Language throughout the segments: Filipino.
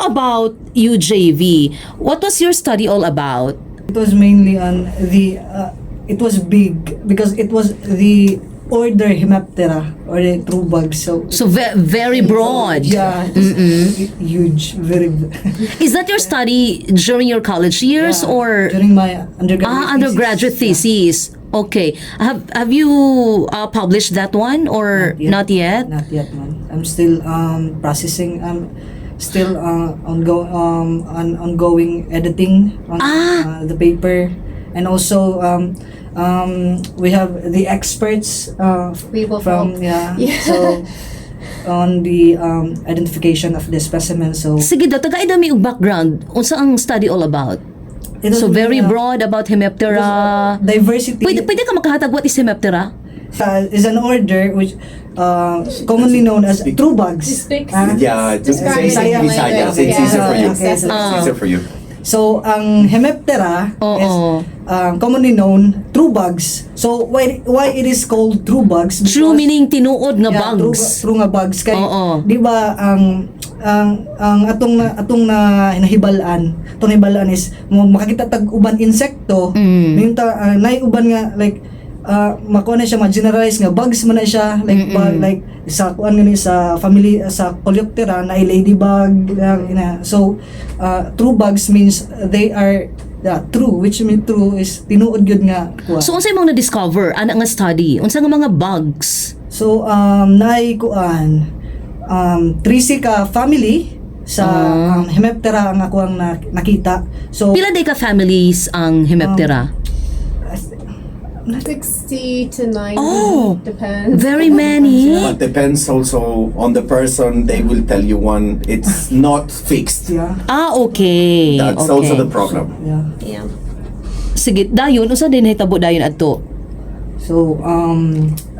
How about UJV? What was your study all about? It was mainly on it was big because it was the order Hemiptera or the true bug. So Very broad. yeah, it's huge, very. Is that your study during your college years Yeah, or during my undergraduate undergraduate thesis? Okay. Have you published that one or not yet? Not yet, man. I'm still processing. I'm still ongoing editing on the paper, and also we have the experts We will from help. yeah. So on the identification of the specimen. So Sige daw, taga-ida may background. Unsa ang study all about? it was So very really, broad about Hemiptera. diversity. Pwede ka makahatag what is Hemiptera? Is an order which commonly known as true bugs. Yeah, just say Describe it in it. Bisaya. Okay. It's easier for you. Okay, It's easier for you. So, ang Hemiptera is commonly known true bugs. So, why it is called true bugs? True meaning tinuod nga yeah, bugs. True nga bugs. Kay, Oo. di ba, ang atong na nahibalaan, is makakita tag uban insekto, minta nay uban nga like makuha na siya ma-generalize nga bugs man na siya like bug, like sa kuan gani sa family sa Coleoptera na ladybug so true bugs means they are true, which mean true is tinuod gyud nga kuha. So unsa imong na-discover ana nga study? Unsa nga mga bugs? So nay kuan Trisi ka family sa Hemiptera ang ako ang nakita. So Pila day ka families ang Hemiptera? 60 to 90, Oh, depends. Very many. But depends also on the person. They will tell you one. It's not fixed. yeah. Okay. That's okay. also the problem. Yeah. Yeah. Sige, dayon unsa din hitabo dayon adto? So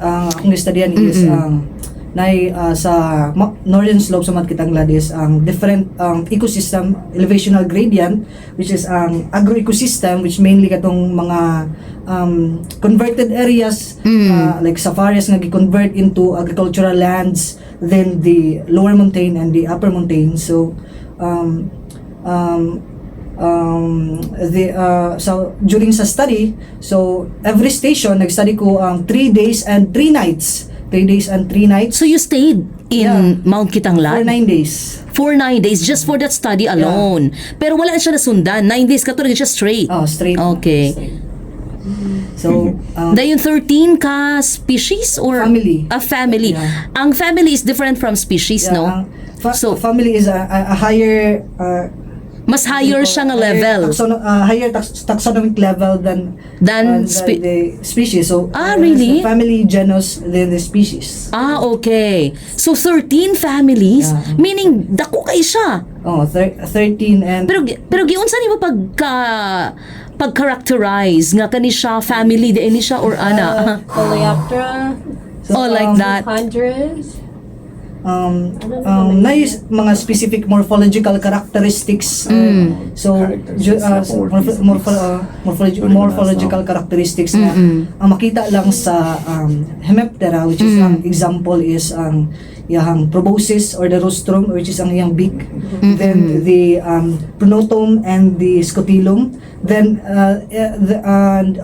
akong gistudyan is sa northern slopes sa Madkitanglad is ang different ecosystem elevational gradient, which is ang agroecosystem, which mainly katong mga converted areas like safaris nga gi-convert into agricultural lands, then the lower mountain and the upper mountain. So so during sa study, so every station nag-study ko 3 days and 3 nights. 3 days and 3 nights So you stayed in Yeah. Mount for Kitanglad 9 days. for 9 days just for that study alone. Pero wala na siya nasundan. 9 days ka to siya straight. Oh, straight. Okay. Straight. So, Dayon 13 ka species or Family. a family. Yeah. Ang family is different from species, yeah, no? ang So- family is a higher Mas higher siya nga level. higher taxonomic level than Than the species. So, really? family, genus, then the species. Okay. So 13 families, Yeah. meaning dako kay siya. Oh, 13 and Pero giunsa nimo pag-characterize nga kani siya family di ni siya or ana? Coleoptera, Oh, like that. 100. nice mga specific morphological characteristics. So morphological characteristics na ang makita lang sa Hemiptera, which is ang example is ang iyang proboscis or the rostrum, which is ang iyang beak, then the pronotum and the scutellum, then and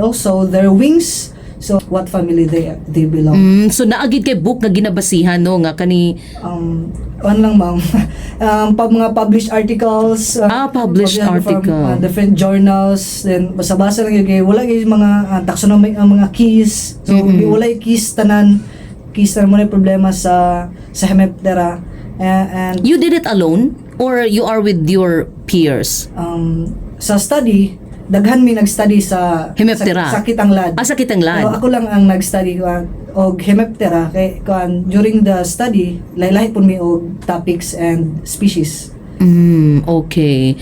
also their wings. So what family they belong. So naagid kay book nga ginabasihan no nga kani Ano lang ma'am, mga published articles, published from, article. different journals, then basa-basa lang yung wala yung mga taxonomic mga keys. So wala yung keys tanan mo na yung problema sa Hemiptera. And You did it alone or you are with your peers? sa study, daghan mi nag-study sa Hemiptera. sa Kitanglad. Sa Kitanglad. So, ako lang ang nag-study og Hemiptera kay during the study lahi-lahi pud mi og topics and species. Okay.